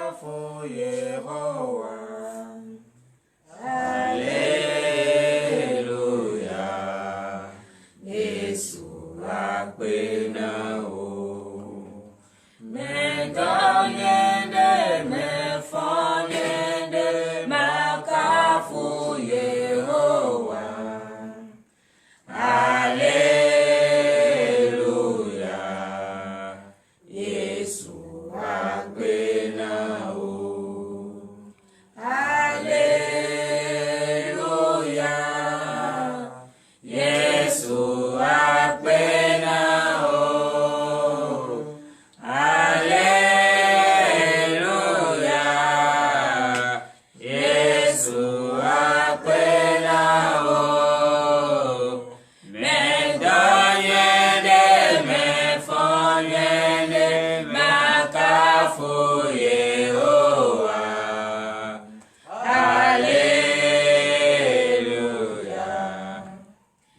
makafu Yehowa. Alléluia. Yesu apena o. Medonyende mefonyende makafu Yehowa. Alléluia. Yesu apena o. Alléluia. Yesu apena o. Alléluia. Yesu apena o. Medonyende mefonyende makafu Yehowa. Alléluia.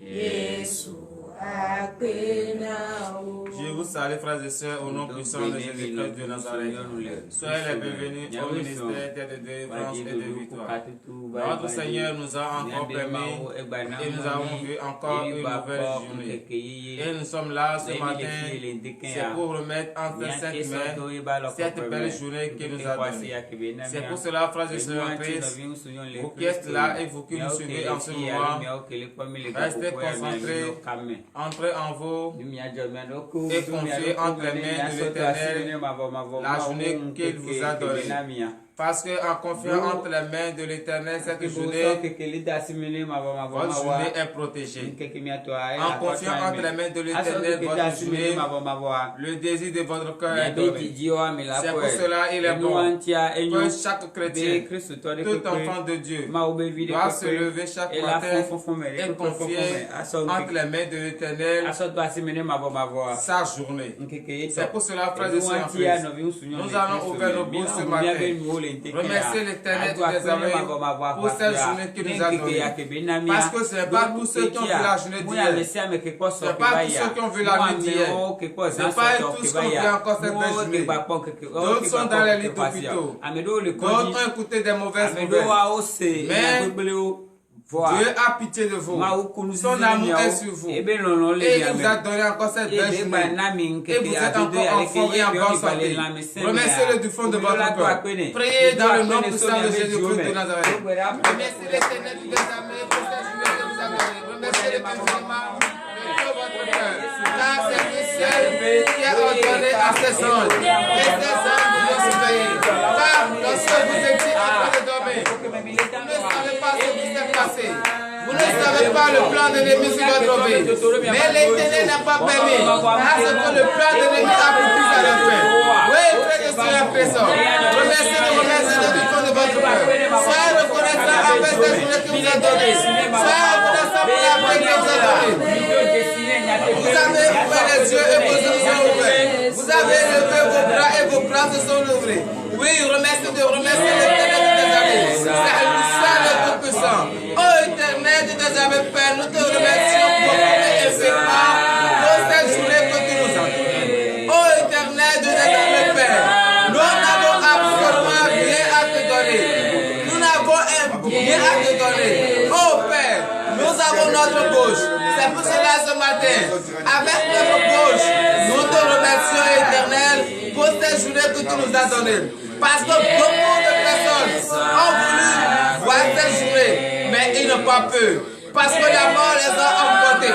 Yesu apena o. Je vous salue, frères et sœurs, au nom puissant de Jésus-Christ de Nazareth. Soyez les bienvenus au ministère de délivrance et de victoire. Notre Seigneur nous a encore permis et nous avons vu encore une nouvelle journée. Et nous sommes là ce matin, c'est pour remettre entre cette main cette belle journée qu'il nous a donnée. C'est pour cela, frères et sœurs en Christ, vous qui êtes là et vous qui nous suivez en ce moment, restez concentrés, entrez en vous et confiez entre les mains de l'Éternel la journée qu'il vous a donnée. Parce qu'en confiant entre les mains de l'Éternel cette journée, votre journée est protégée. En confiant entre les mains de l'Éternel votre journée, le désir de votre cœur est donné. C'est pour cela il est bon que chaque chrétien, tout enfant de Dieu, doit se lever chaque matin et confier entre les mains de l'Éternel sa journée. C'est pour cela, frères et sœurs, nous allons ouvrir nos bouches ce matin. Remercier l'Éternel des armées pour cette journée qu'il nous a donnée. Parce que ce n'est pas tous ceux qui ont vu la journée d'hier. Ce n'est pas tous ceux qui ont vu la nuit d'hier. Ce n'est pas tous qui ont vu encore cette belle journée. D'autres sont dans les lits d'hôpitaux. D'autres ont écouté des mauvaises nouvelles. Mais Dieu a pitié de vous. Son amour est sur vous. Et il vous a donné encore cette belle journée. Et vous êtes encore en forme et en bonne santé. Remerciez-le du fond de votre cœur. Priez dans le nom puissant de Jésus-Christ de Nazareth. Remerciez l'Éternel des armées pour cette journée que vous avez donnée. Remerciez-le infiniment de tout votre cœur. Car c'est le ciel qui a ordonné à ses anges. Et ses anges vous ont surveillé. Car lorsque vous étiez en train de dormir, vous ne savez pas ce qui s'est passé. Vous ne savez pas le plan de l'ennemi sur votre vie. Mais l'Éternel n'a pas permis à ce que le plan de l'ennemi aboutisse à la fin. Oui, frère de soeur personne. Remerciez-le du fond de votre cœur. Soyez reconnaissant avec cette journée que vous a donnée. Soyez reconnaissant pour la paix que vous a donnée. Vous avez ouvert les yeux et vos yeux sont ouverts. Vous avez levé vos bras et vos bras se sont ouverts. Oui, remerciez l'Éternel des armées. C'est le seul et tout puissant. Oh Éternel des armées, Père, nous te remercions pour cette journée que tu nous as donnée. Oh Éternel des armées, Père, nous n'avons absolument rien à te donner. Nous n'avons rien à te donner. Oh Père, nous avons notre bouche. C'est pour cela ce matin, avec notre bouche, nous te remercions, Éternel, pour cette journée que tu nous as donnée. Parce que beaucoup de personnes ont voulu voir cette journée, mais ils n'ont pas pu. Parce que la mort les a emportés,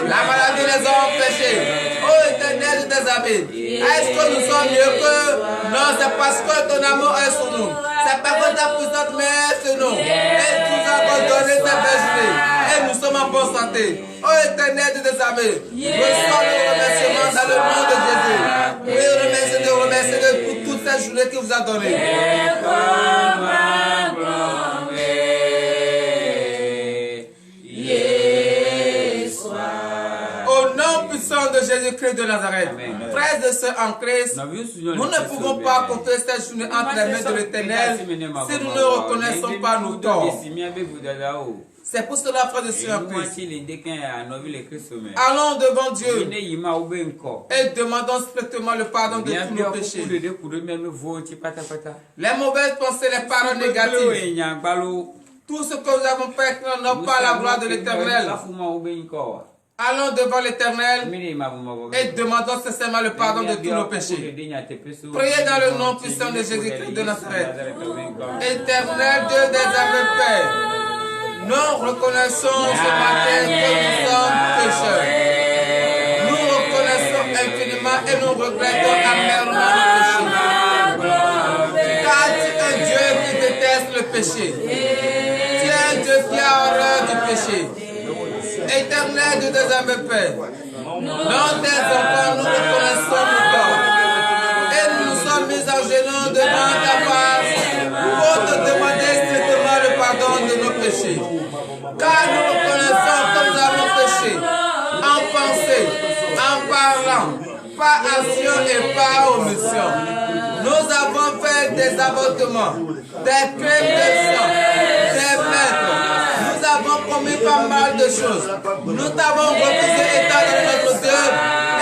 la maladie les a empêchés. Oh Éternel des amis, est-ce que nous sommes mieux qu'eux? Non, c'est parce que ton amour est sur nous. C'est parce que ta puissante main est sur nous. Et tu nous as donné cette belle journée. Et nous sommes en bonne santé. Oh Éternel des amis, reçois le remerciement dans le nom de Jésus. Oui, remerciez-le pour toute cette journée qu'il vous a donnée. De Jésus-Christ de Nazareth. Frères et sœurs en Christ, nous ne pouvons pas compter cette journée entre les mains de l'Éternel si nous ne reconnaissons pas nos torts. C'est pour cela, frères et sœurs en Christ, allons devant Dieu et demandons strictement le pardon de tous nos péchés. Les mauvaises pensées, les paroles négatives, tout ce que nous avons fait n'a pas la gloire de l'Éternel. Allons devant l'Éternel et demandons sincèrement le pardon de tous nos péchés. Priez dans le nom puissant de Jésus-Christ de Nazareth. Éternel Dieu des âmes, Père, nous reconnaissons ce matin que nous sommes pécheurs. Nous reconnaissons infiniment et nous regrettons amèrement nos péchés. Car tu es un Dieu qui déteste le péché. Tu es un Dieu qui a horreur du péché. Éternel Dieu des âmes, Père, dans tes enfants, nous reconnaissons nos torts. Et nous nous sommes mis à genoux devant ta face pour te demander strictement le pardon de nos péchés. Car nous reconnaissons que nous avons péché en pensée, en parlant, par action et par omission. Nous avons fait des avortements, des crimes de sang, des meurtres. Nous avons commis pas mal de choses. Nous t'avons refusé étant donné notre Dieu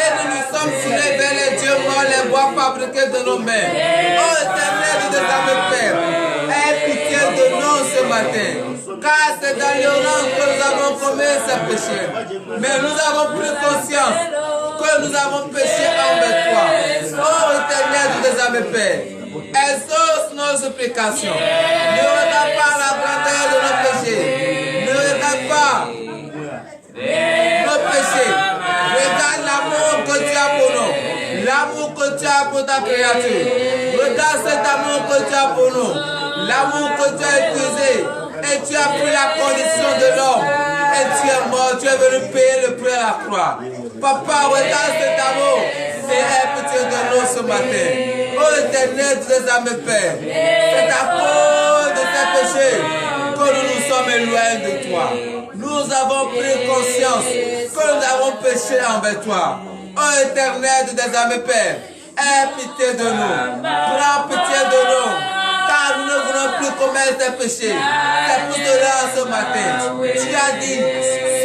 et nous nous sommes tournés vers les dieux morts, les bois fabriqués de nos mains. Oh Éternel de âmes, Père, aie pitié de nous ce matin. Car c'est dans l'ignorance que nous avons commis ces péchés. Mais nous avons pris conscience que nous avons péché envers toi. Oh Éternel des âmes, Père, exauce nos supplications. Ne regarde pas la grandeur de nos péchés. Ne regarde pas nos péchés. Regarde l'amour que tu as pour nous. L'amour que tu as pour ta créature. Regarde cet amour que tu as pour nous. L'amour que tu as épuisé. Et tu as pris la condition de l'homme. Et tu es mort. Tu es venu payer le prix à la croix. Papa, regarde cet amour. Et aie pitié de nous ce matin. Oh Éternel des âmes, Père, c'est à cause de tes péchés que nous nous sommes éloignés de toi. Nous avons pris conscience que nous avons péché envers toi. Oh Éternel des âmes, Père, aie pitié de nous. Prends pitié de nous. Car nous ne voulons plus commettre tes péchés. C'est pour cela ce matin. Tu as dit,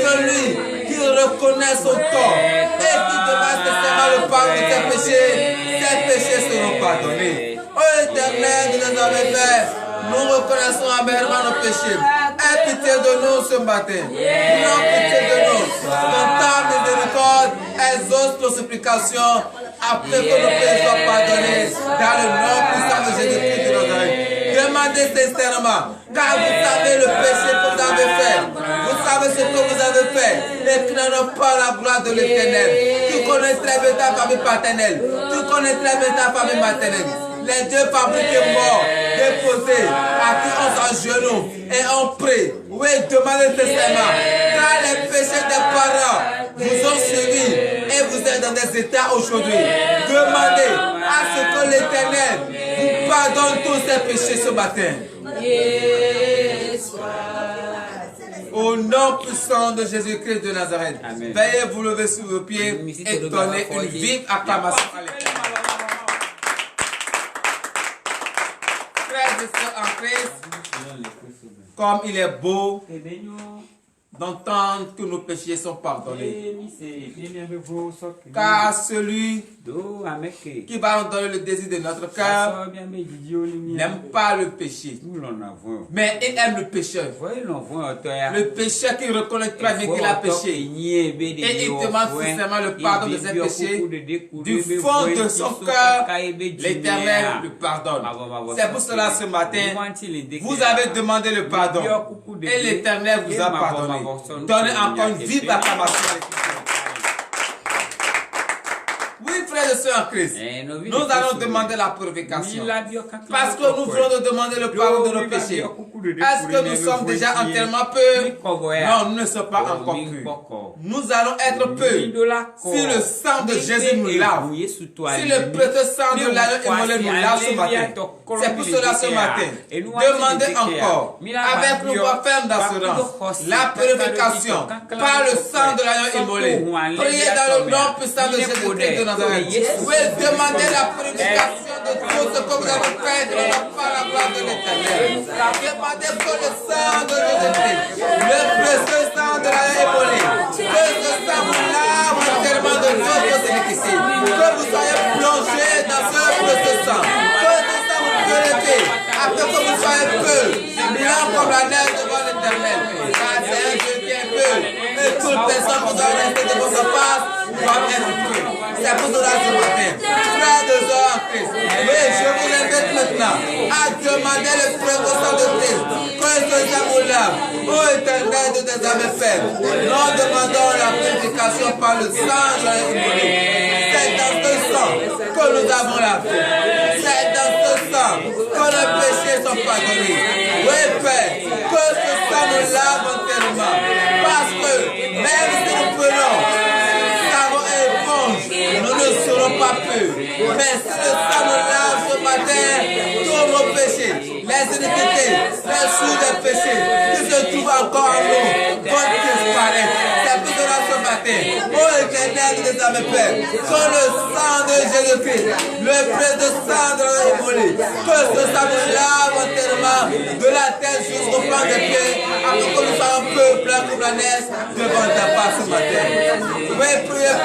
celui qui reconnaît son tort et qui demande sincèrement le pardon de ses péchés seront pardonnés. Oh Éternel de nos âmes, Père, nous reconnaissons amèrement nos péchés. Aie pitié de nous ce matin. Prends pitié de nous. Dans ta miséricorde, exauce nos supplications après que nos péchés soient pardonnés dans le nom puissant de Jésus-Christ de Nazareth. Demandez sincèrement, car vous savez le péché que vous avez fait. Vous savez ce que vous avez fait. Et qui n'en ont pas la gloire de l'Éternel. Tu connais très bien ta famille paternelle. Tu connais très bien ta famille maternelle. Les dieux fabriqués morts, déposés, à qui on s'agenouille et on prie. Oui, demandez sincèrement, car les péchés des parents vous ont suivi et vous êtes dans des états aujourd'hui. Demandez à ce que l'Éternel vous pardonne tous ces péchés ce matin. Au nom puissant de Jésus-Christ de Nazareth, veuillez vous lever sur vos pieds et donner une vive acclamation à l'Éternel. Frères et sœurs en Christ, comme il est beau d'entendre que nos péchés sont pardonnés. Car celui qui va nous donner le désir de notre cœur n'aime pas le péché, mais il aime le pécheur. Le pécheur qui reconnaît très bien qu'il a péché et il demande sincèrement le pardon de ses péchés du fond de son cœur. L'Éternel lui pardonne. C'est pour cela ce matin vous avez demandé le pardon et l'Éternel vous a pardonné. Donnez encore une vive acclamation à l'Éternel. Oui, frères et sœurs en Christ, nous allons demander la purification. Parce que nous voulons demander le pardon de nos péchés. Est-ce que nous sommes déjà entièrement purs? Non, nous ne sommes pas encore purs. Nous allons être purs si le sang de Jésus nous lave. Si le précieux sang de l'agneau immolé nous lave ce matin. C'est pour cela ce matin. Demandez encore, avec nos voix fermes d'assurance, la purification par le sang de l'agneau immolé. Priez dans le nom puissant de Jésus-Christ de Nazareth. Oui, demandez la purification de tout ce que vous avez fait par la gloire de l'Éternel. Demandez que le sang de Jésus-Christ, le soyez plongés dans ce feu de sang. Que ce sang vous purifie. Afin que vous soyez purs, blancs comme la neige devant l'Éternel. Car c'est un Dieu qui est pur. Et toute personne qui doit rester devant sa face doit être pure. C'est pour cela ce matin. Frères de sœurs en Christ. Oui, je vous invite maintenant à demander le frère au sang de Christ. Que ce sang vous lave. Ô Éternel de tes âmes faibles, nous demandons la purification par le sang de l'Éternel. C'est dans ce sang que nous avons la vie. C'est dans ce sang que nos péchés sont pardonnés. Oui, Père, que ce sang nous lave entièrement. Parce que même si nous prenons savon et éponge, nous ne serons pas purs. Mais si le sang nous lave ce matin, tous nos péchés, les iniquités, les sous des péchés qui se trouvent encore en nous, vont disparaître. C'est pour cela ce matin, ô Éternel des âmes Père, sur le sang de Jésus-Christ, le prix de sang de l'Émolé, que ce sang nous lave entièrement de la tête jusqu'au plan des pieds, afin que nous soyons peu blancs comme la neige devant ta part ce matin. Oui, priez.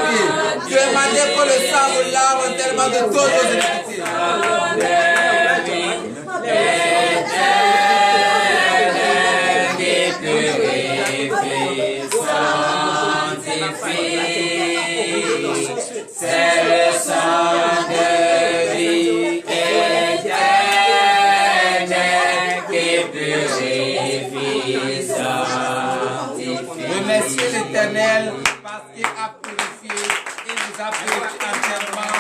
Demandez que le sang nous lave entièrement de toutes nos iniquités. C'est le sang de vie éternelle qui purifie, sanctifie. Remerciez l'Éternel parce qu'il a purifié, il vous a purifié entièrement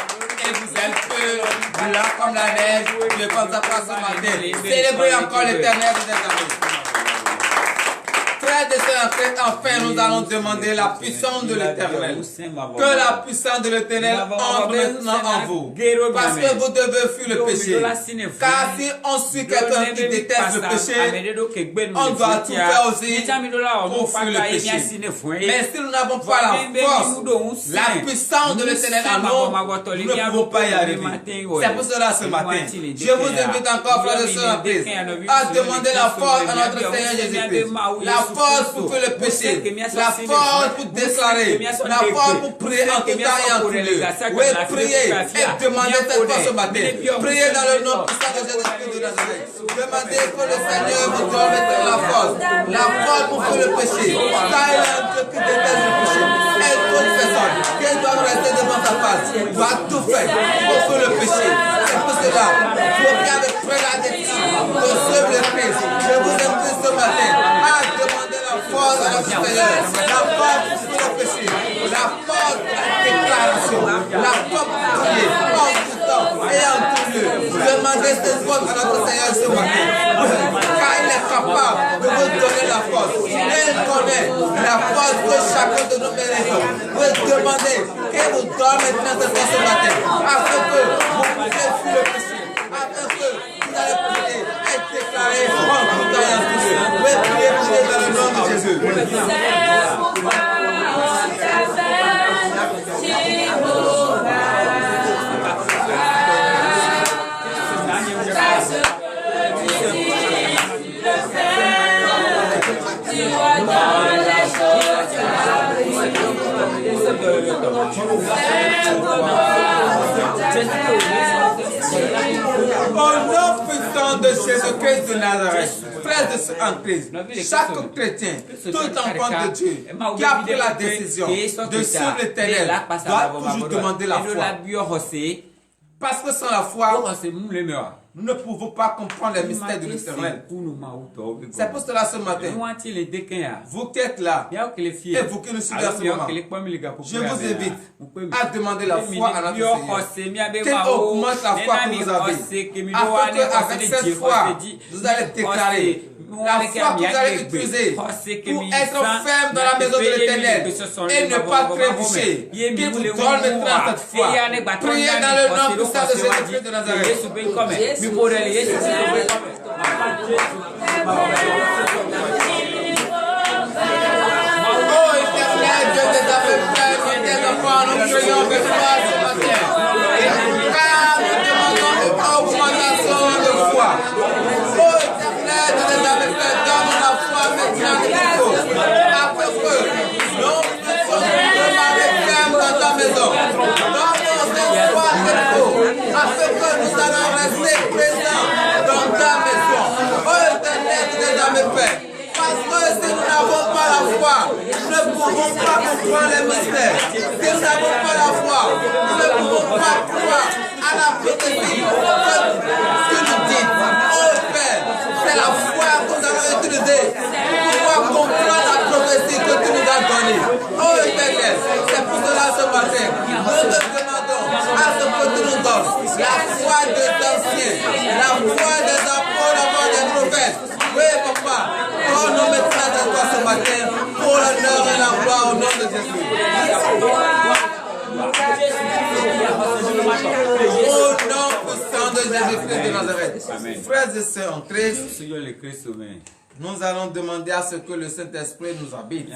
et vous êtes pur, blanc comme la neige. Je pense à quoi ce matin. Célébrez encore l'Éternel de tes amis. Frères et sœurs, enfin nous allons demander la puissance de l'Éternel. Que la puissance de l'Éternel entre maintenant en vous. Parce que vous devez fuir le péché. Car si on suit quelqu'un qui déteste le péché, on doit tout faire aussi pour fuir le péché. Mais si nous n'avons pas la force, la puissance de l'Éternel en nous, nous ne pouvons pas y arriver. C'est pour cela ce matin, je vous invite encore, frères et sœurs en Christ, à demander la force à notre Seigneur Jésus-Christ. La force pour faire le péché, la force pour déclarer, la force pour prier en tout temps et en tout lieu. Oui, priez et demandez cette force ce matin. Priez dans le nom puissant de Jésus-Christ de Nazareth. Demandez que le Seigneur vous donne la force pour faire le péché. Car il y a un Dieu qui déteste le péché. Et toute personne qui doit rester devant sa face doit tout faire pour faire le péché. C'est pour cela, vous qui avez pris la décision de suivre le Christ, je vous invite ce matin à demander la force à notre Seigneur, la force pour le péché, la force pour la déclaration, la force pour prier en tout temps et en tout lieu. Demandez cette force à notre Seigneur ce matin, car il est capable de vous donner la force. Il connaît la force que chacun de nous méritons. Vous demandez qu'il vous donne maintenant cette force ce matin, afin que vous puissiez fuir le péché, afin que vous allez prier et déclarer en tout temps et en tout lieu. Vous priez dans le nom de Jésus. Au nom puissant de Jésus-Christ de Nazareth, frères en Christ, chaque chrétien, tout enfant de Dieu qui a pris la décision de suivre l'Éternel doit toujours demander la foi. Parce que sans la foi, nous ne pouvons pas comprendre les mystères de l'Éternel. C'est pour cela ce matin, vous qui êtes là, et vous qui nous suivez à ce moment, je vous invite à demander la foi à notre Seigneur. Qu'il augmente la foi que vous avez, afin qu'avec cette foi, vous allez déclarer la foi que vous allez utiliser pour être ferme dans la maison de l'Éternel et ne pas trébucher. Qu'il vous donne maintenant cette foi. Priez dans le nom puissant de Jésus-Christ de Nazareth. Yes. Oh Éternel, Dieu des affaires, des enfants, nous prions avec toi ce matin. Car nous demandons une augmentation de foi. Oh Éternel, Dieu des affaires, donne la foi maintenant qu'il faut. Afin que nous puissions demeurer fermes dans ta maison. Donne-nous cette foi Père. Parce que si nous n'avons pas la foi, nous ne pouvons pas comprendre les mystères. Si nous n'avons pas la foi, nous ne pouvons pas croire à la prophétie que nous dites. Oh Père, c'est la foi que nous allons utiliser pour pouvoir comprendre la prophétie que tu nous as donnée. Oh Éternel, c'est pour cela ce matin, nous te demandons à ce que tu nous donnes la foi des anciens, la foi des apôtres, la foi des prophètes. Oui, papa, oh nous mettons à toi ce matin pour l'honneur et la gloire au nom de Jésus. Au nom puissant de Jésus-Christ de Nazareth. Frères et sœurs en Christ, nous allons demander à ce que le Saint-Esprit nous habite.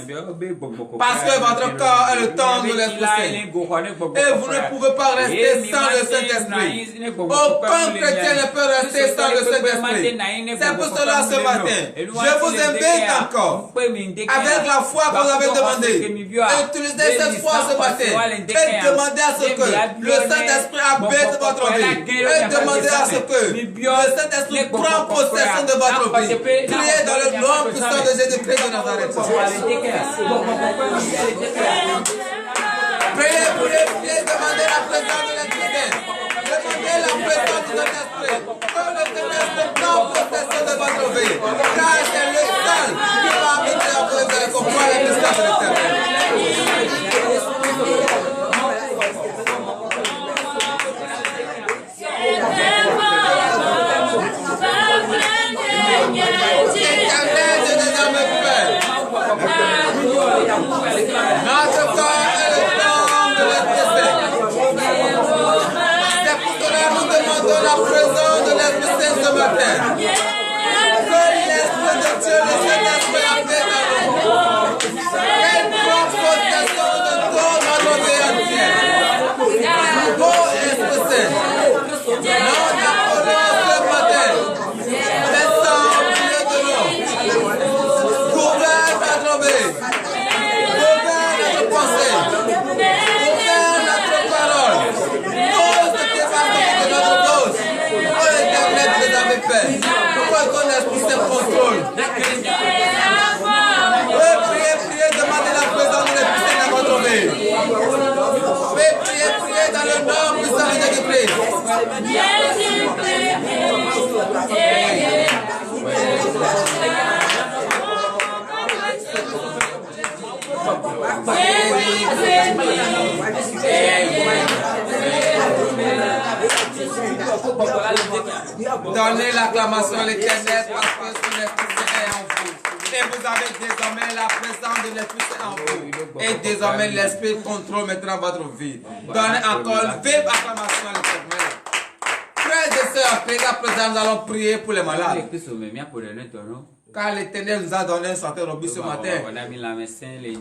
Parce que votre corps est le temple de l'Esprit Saint. Et vous ne pouvez pas rester sans le Saint-Esprit. Aucun chrétien ne peut rester sans le Saint-Esprit. C'est pour cela ce matin, je vous invite encore, avec la foi que vous avez demandé, à utiliser cette foi ce matin et demander à ce que le Saint-Esprit habite votre vie. Et demander à ce que le Saint-Esprit prenne possession de votre vie. Priez dans le nom puissant de Jésus-Christ de Nazareth. Priez, demandez la présence de l'Esprit. Demandez la présence de l'Esprit. Que le Saint-Esprit prenne possession de votre vie. Car c'est le seul qui va habiter en vous et comprendre les mystères de l'Éternel. Notre corps est le temple de l'Esprit Saint. C'est pour cela que nous demandons la présence de l'Esprit Saint ce matin. Que l'Esprit de Dieu, le Saint-Esprit, habite dans nous. Qu'elle prenne possession de toute notre vie entière. Oh Esprit Saint, nous appelons ce matin. Descends au milieu de nous. Gouverne notre vie. Pourquoi ton esprit se contrôle? Priez, demandez la présence de l'Esprit dans votre vie. Priez dans le nom puissant de Jésus-Christ. Donnez l'acclamation à l'Éternel parce que son Esprit est en vous. Et vous avez désormais la présence de l'Esprit en vous. Et désormais l'Esprit contrôle maintenant votre vie. Donnez encore vive acclamation à l'Éternel. Frères et sœurs, à présent nous allons prier pour les malades. Car l'Éternel nous a donné un certain robis ce matin.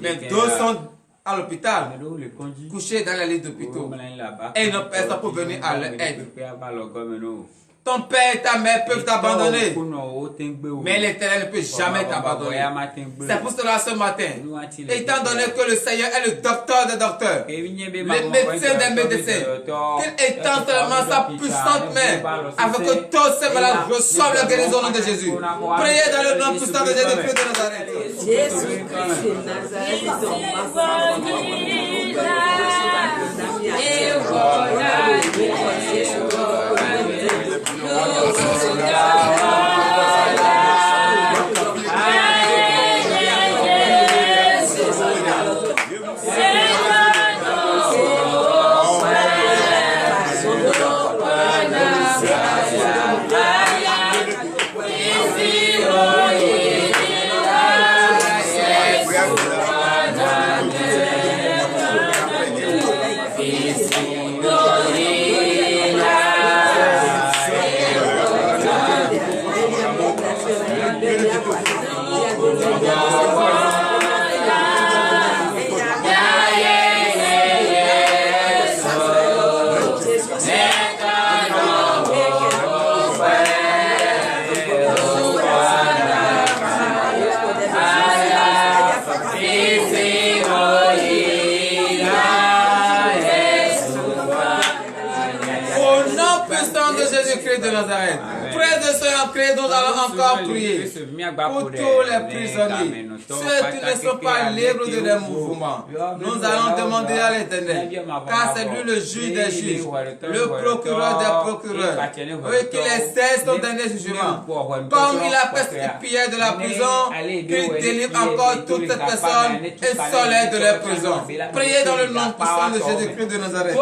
Mais deux sont à l'hôpital, couchés dans la lits d'hôpitaux. Et nos personnes pour venir à leur aide. Ton père et ta mère peuvent t'abandonner, mais l'Éternel ne peut jamais t'abandonner. C'est pour cela ce matin, étant donné que le Seigneur est le docteur des docteurs, le médecin des médecins, qu'il étend seulement sa puissante main afin que tous ces malades reçoivent la guérison au nom de Jésus. Priez dans le nom puissant de Jésus-Christ de Nazareth. Glory. puissant de Jésus-Christ de Nazareth. Frères et sœurs en Christ, nous allons encore prier pour tous les prisonniers, ceux qui ne sont pas libres de leurs mouvements. Nous allons demander à l'Éternel, car c'est lui le juge des juges, le procureur des procureurs, qu'il exerce son dernier jugement. Comme il a prescrit Pierre de la prison, qu'il délivre encore toutes ces personnes et soleil de leur prison. Priez dans le nom puissant de Jésus-Christ de Nazareth.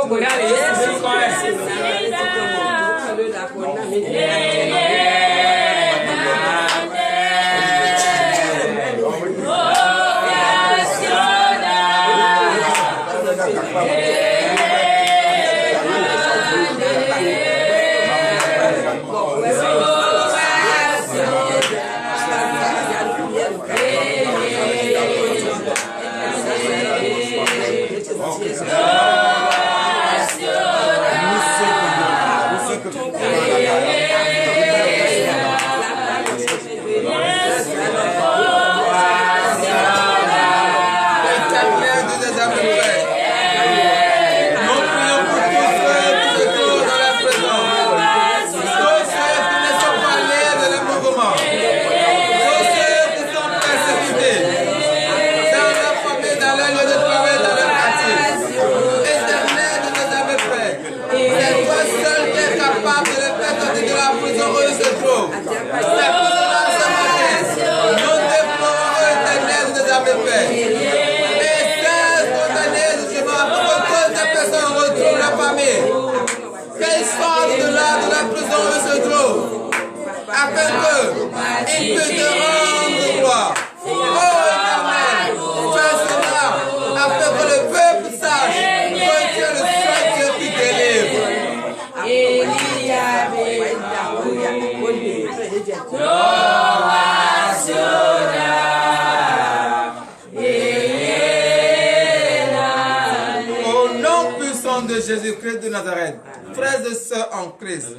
Jésus-Christ de Nazareth, frères et sœurs en Christ,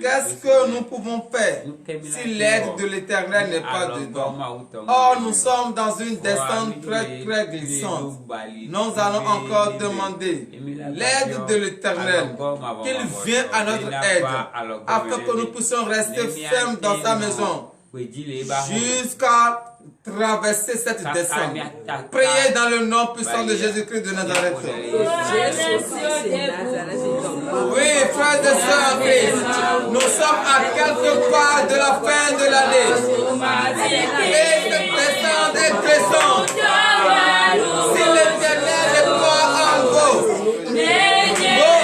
qu'est-ce que nous pouvons faire si l'aide de l'Éternel n'est pas dedans? Or, nous sommes dans une descente très glissante. Nous allons encore demander l'aide de l'Éternel, qu'il vienne à notre aide, afin que nous puissions rester fermes dans sa maison, jusqu'à traverser cette descente. Priez dans le nom puissant de Jésus-Christ de Nazareth. Oui, frères et sœurs en Christ, nous sommes à quelques pas de la fin de l'année. Et cette descente est crescente. Si l'Éternel n'est pas en vous, vous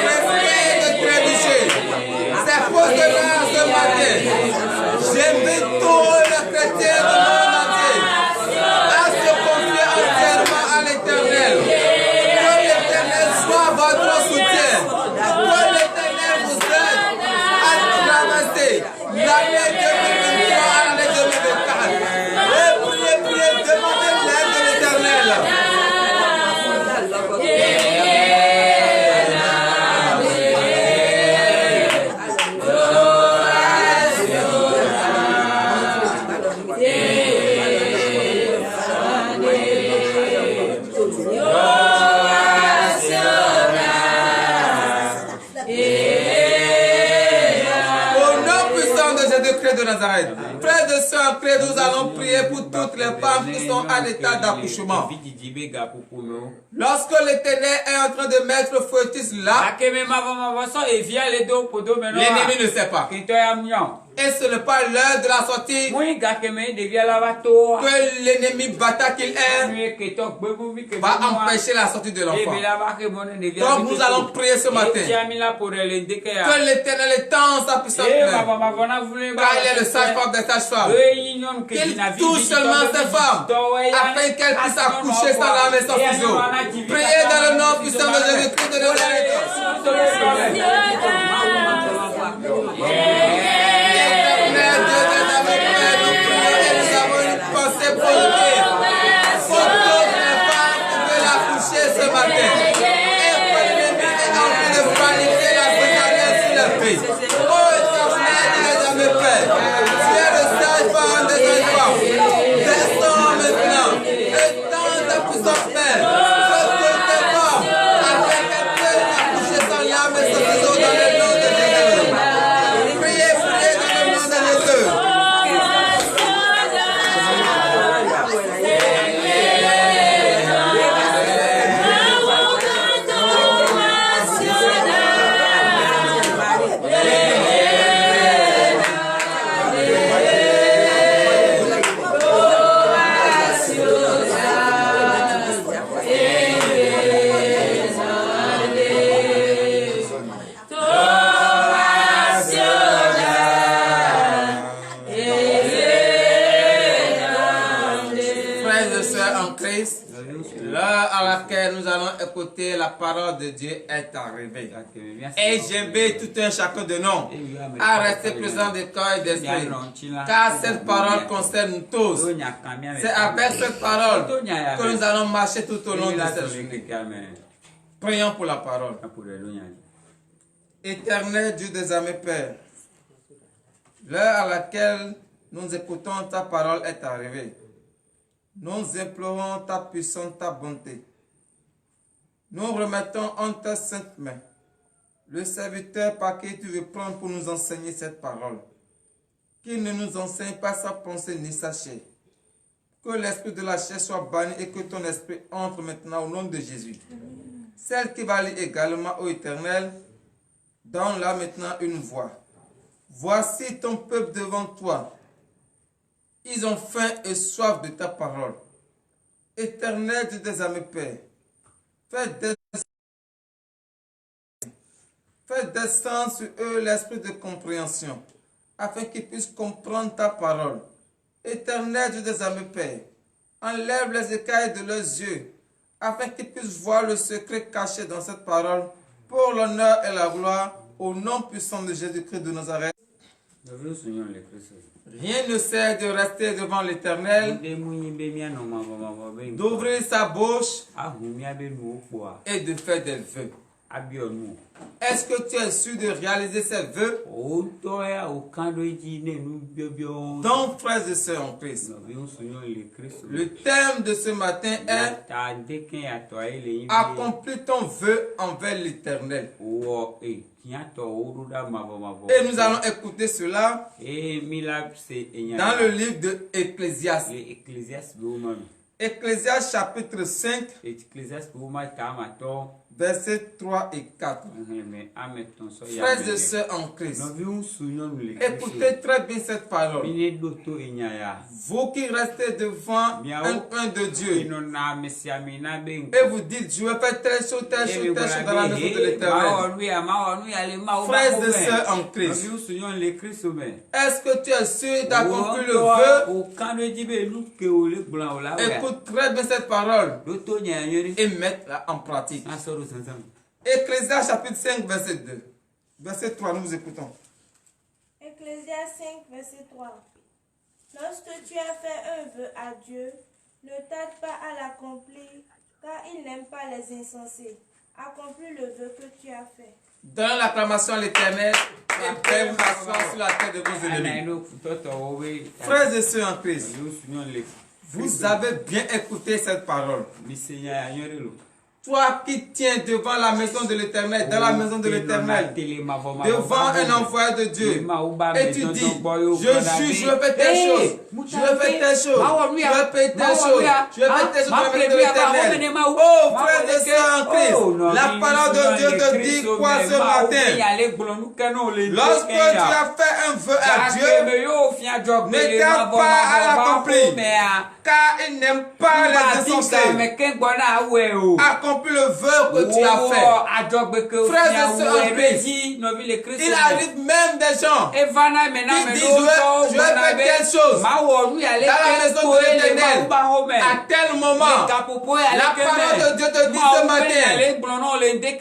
risquez de trébucher. C'est pour cela ce matin, j'invite tous les chrétiens du monde entier à se confier entièrement à l'Éternel. Que l'Éternel soit votre soutien. Que l'Éternel vous aide à traverser l'année 2023 à l'année 2024. Et priez, demandez l'aide de l'Éternel. De Nazareth. Frères et sœurs, nous allons prier pour toutes les femmes qui sont en état d'accouchement. Lorsque l'Éternel est en train de mettre fœtus là, l'ennemi ne sait pas. Et ce n'est pas l'heure de la sortie que l'ennemi bâtard qu'il est va empêcher la sortie de l'enfant. Donc nous allons prier ce matin que l'Éternel étend sa puissance car il est le sage-femme des sages-femmes, qu'il touche seulement ces femmes afin qu'elles puissent accoucher sans l'âme et sans ciseaux. Priez dans le nom puissant de Jésus-Christ de Nazareth. Ce matin, et que l'ennemi est en train de planifier la précarité sur la paix. Oh, Éternel, il n'est jamais prêt. Tu es le sage-femme des sages-femmes. Descends maintenant, étends ta puissance Père. Secours tes femmes, afin qu'elles puissent accoucher sans l'âme et sans ciseaux dans le nom de Jésus. côté, la parole de Dieu est arrivée. Et j'invite tout un chacun de nous à rester présent de corps et d'esprit. Car cette parole concerne nous tous. C'est avec cette parole que nous allons marcher tout au long de cette journée. Prions pour la parole. Éternel Dieu des armées, Père, l'heure à laquelle nous écoutons ta parole est arrivée. Nous implorons ta puissance, ta bonté. Nous remettons en ta sainte main le serviteur par qui tu veux prendre pour nous enseigner cette parole. Qu'il ne nous enseigne pas sa pensée ni sa chair. Que l'esprit de la chair soit banni et que ton esprit entre maintenant au nom de Jésus. Celle qui va lire également au Éternel, donne-là maintenant une voix. Voici ton peuple devant toi. Ils ont faim et soif de ta parole. Éternel Dieu des armées, Père, fais descendre sur eux l'esprit de compréhension, afin qu'ils puissent comprendre ta parole. Éternel Dieu des armées, Père, enlève les écailles de leurs yeux, afin qu'ils puissent voir le secret caché dans cette parole, pour l'honneur et la gloire, au nom puissant de Jésus-Christ de Nazareth. Rien ne sert de rester devant l'Éternel, d'ouvrir sa bouche et de faire des vœux. Est-ce que tu es sûr de réaliser ces vœux? Donc, frères et sœurs en Christ, le thème de ce matin est accomplis ton vœu envers l'Éternel. Et nous allons écouter cela dans le livre de Ecclésiaste. Ecclésiaste chapitre 5, versets 3 et 4. Frères et sœurs en Christ, écoutez très bien cette parole. Vous qui restez devant un de Dieu et vous dites, je vais faire telle chose dans la maison de l'Éternel. Frères et sœurs en Christ, est-ce que tu es sûr d'accomplir le vœu? Écoute très bien cette parole et mettre-la en pratique. Ecclésiaste chapitre 5, verset 2. Verset 3, nous écoutons. Ecclésiaste 5, verset 3. Lorsque tu as fait un vœu à Dieu, ne tarde pas à l'accomplir, car il n'aime pas les insensés. Accomplis le vœu que tu as fait. Donne l'acclamation à l'Éternel et paix m'asseoir sur la tête de vos ennemis. Frères et sœurs en Christ, vous avez bien écouté cette parole. Toi qui tiens devant la maison de l'Éternel, dans la maison de l'Éternel, devant un envoyé de Dieu, et tu dis, je juge, je vais faire telle chose, je vais faire telle chose, je vais faire telle chose, je vais faire telle chose dans la maison de l'Éternel. Oh, frères et sœurs en Christ, la parole de Dieu te dit quoi ce matin? Lorsque tu as fait un vœu à Dieu, ne tarde pas à l'accomplir, car il n'aime pas les insensés. Accomplis le vœu que tu as fait. Frères et sœurs en Christ, il arrive même des gens qui disent, je vais faire telle chose dans la maison de l'Éternel à tel moment. La parole de Dieu te dit ce matin,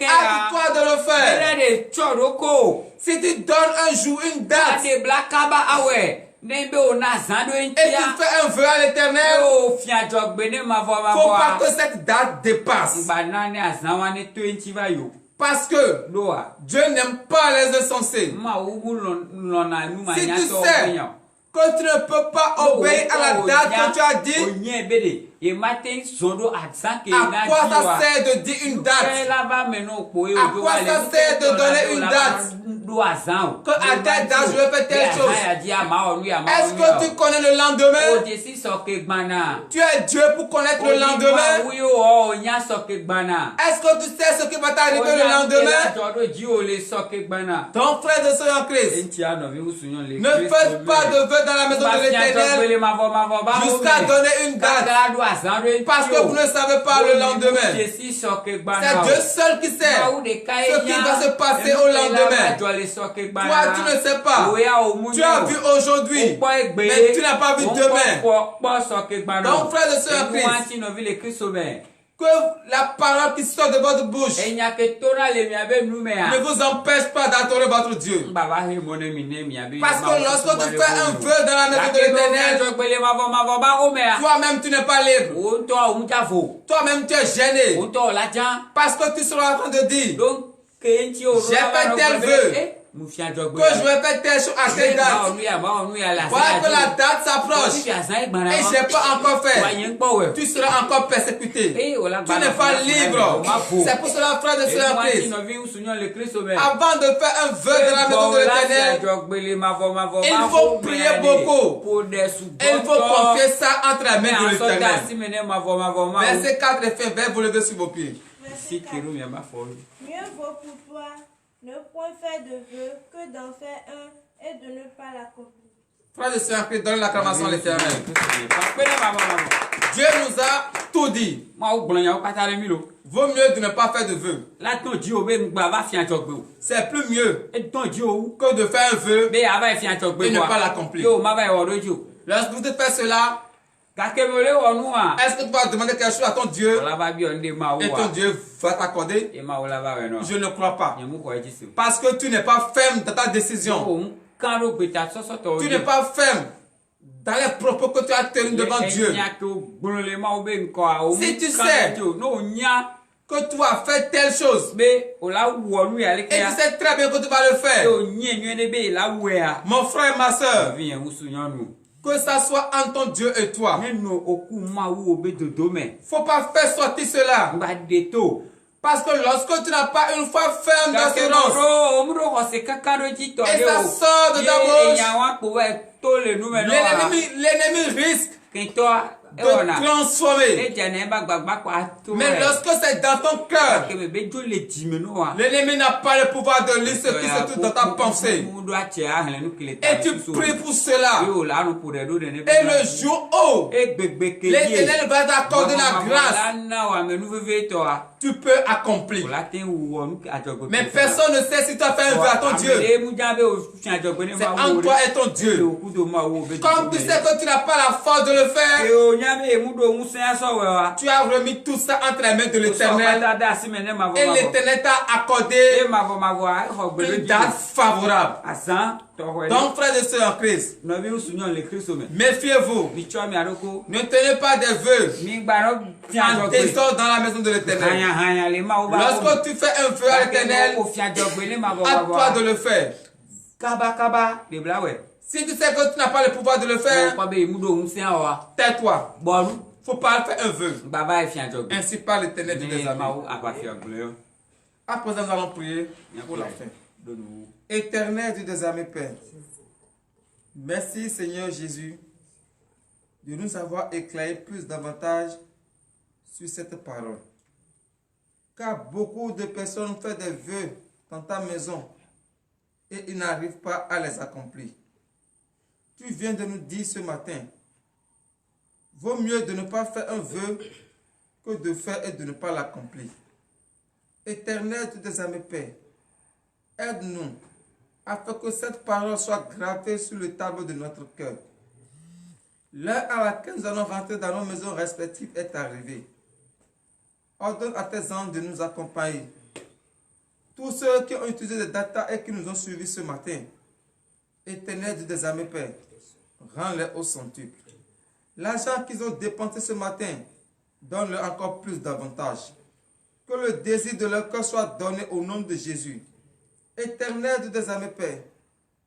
hâte-toi de le faire. Si tu donnes un jour, une date, et tu fais un vœu à l'Éternel, faut pas que cette date dépasse. Parce que Dieu n'aime pas les insensés. Si tu sais que tu ne peux pas obéir à la date que tu as dit, à quoi ça sert de dire une date? À quoi ça sert de donner une date? Que à telle date je vais faire telle chose. Est-ce que tu connais le lendemain? Tu es Dieu pour connaître le lendemain? Est-ce que tu sais ce qui va t'arriver le lendemain? Donc frères et sœurs en Christ, ne faites pas de vœux dans la maison de l'Éternel jusqu'à donner une date, parce que vous ne savez pas le lendemain. C'est Dieu seul qui sait ce qui va se passer au lendemain. Toi, tu ne sais pas. Tu as vu aujourd'hui, mais tu n'as pas vu demain. Donc, frères et sœurs en Christ, Que la parole qui sort de votre bouche ne ne vous empêche pas d'adorer votre Dieu. Parce que lorsque tu fais un vœu dans la maison de l'Éternel, toi-même tu n'es pas libre. Toi-même tu es gêné. Parce que tu seras en train de dire, j'ai fait tel vœu, que je vais faire telle chose à telle date. Voilà que la date s'approche et je n'ai pas encore fait. Tu seras encore persécuté. Tu n'es pas libre. C'est pour cela, frère de sœur en Christ, avant de faire un vœu dans la maison de l'Éternel, il faut prier beaucoup. Et il faut confier ça entre la main de l'Éternel. Verset 4 et fin, vous lever sur vos pieds. Verset 4. Mieux vaut pour toi ne point faire de vœu que d'en faire un et de ne pas l'accomplir. Frère de sœur en Christ, donne l'acclamation à l'Éternel. Dieu nous a tout dit. Vaut mieux de ne pas faire de vœu. C'est plus mieux que de faire un vœu et ne pas l'accomplir. Lorsque vous faites cela, est-ce que tu vas demander quelque chose à ton Dieu et ton Dieu va t'accorder? Je ne crois pas. Parce que tu n'es pas ferme dans ta décision. Tu n'es pas ferme dans les propos que tu as tenus devant Dieu. Si tu sais que tu as fait telle chose et tu sais très bien que tu vas le faire, mon frère, ma soeur, que ça soit entre ton Dieu et toi, faut pas faire sortir cela. Parce que lorsque tu n'as pas une foi ferme d'assurance et ça sort de ta bouche, l'ennemi risque de transformer. Mais lorsque c'est dans ton cœur, l'ennemi n'a pas le pouvoir de lire ce qui se trouve dans ta pensée. Et tu pries pour cela. Et le jour où l'Éternel va t'accorder la grâce, tu peux accomplir. Mais personne ne sait si tu as fait un vœu à ton Dieu. C'est entre toi et ton Dieu. Comme tu sais que tu n'as pas la force de le faire, tu as remis tout ça entre les mains de l'Éternel. Et l'Éternel t'a accordé une date favorable. Donc, frères et sœurs en Christ, méfiez-vous. Ne tenez pas des vœux en désordre dans la maison de l'Éternel. Lorsque tu fais un vœu à l'Éternel, à toi de le faire. Si tu sais que tu n'as pas le pouvoir de le faire, tais-toi. Il ne faut pas faire un vœu. Ainsi par l'Éternel des amis. À présent, nous allons prier pour la fin. Éternel Dieu des armées, Père, merci Seigneur Jésus de nous avoir éclairé plus davantage sur cette parole. Car beaucoup de personnes font des vœux dans ta maison et ils n'arrivent pas à les accomplir. Tu viens de nous dire ce matin, vaut mieux de ne pas faire un vœu que de faire et de ne pas l'accomplir. Éternel Dieu des armées, Père, aide-nous afin que cette parole soit gravée sur le tableau de notre cœur. L'heure à laquelle nous allons rentrer dans nos maisons respectives est arrivée. Ordonne à tes anges de nous accompagner. Tous ceux qui ont utilisé des data et qui nous ont suivis ce matin, Éternel Dieu des armées, Père, rends-les au centuple. L'argent qu'ils ont dépensé ce matin, donne-leur encore plus d'avantages. Que le désir de leur cœur soit donné au nom de Jésus. Éternel Dieu des armées, Père,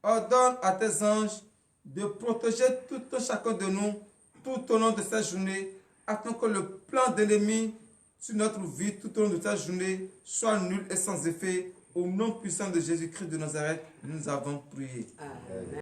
ordonne à tes anges de protéger tout un chacun de nous tout au long de cette journée, afin que le plan de l'ennemi sur notre vie tout au long de cette journée soit nul et sans effet. Au nom puissant de Jésus-Christ de Nazareth, nous avons prié. Amen.